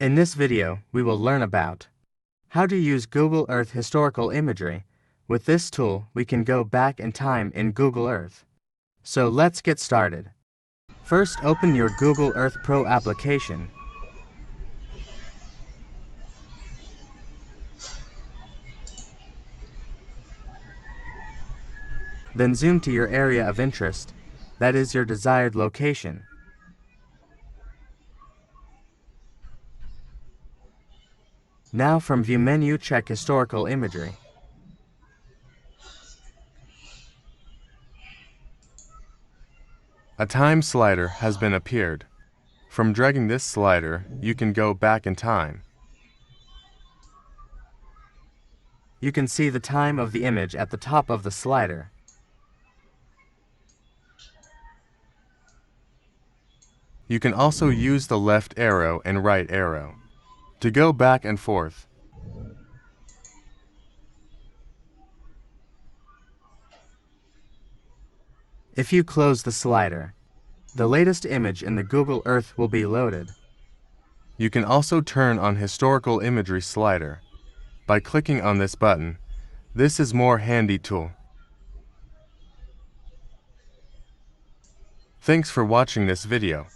In this video, we will learn about how to use Google Earth Historical Imagery. With this tool, we can go back in time in Google Earth. So let's get started. First, open your Google Earth Pro application. Then zoom to your area of interest, that is your desired location. Now from View menu, check Historical Imagery. A time slider has been appeared. From dragging this slider, you can go back in time. You can see the time of the image at the top of the slider. You can also use the left arrow and right arrow to go back and forth. If you close the slider, the latest image in the Google Earth will be loaded. You can also turn on Historical Imagery slider by clicking on this button. This is more handy tool. Thanks for watching this video.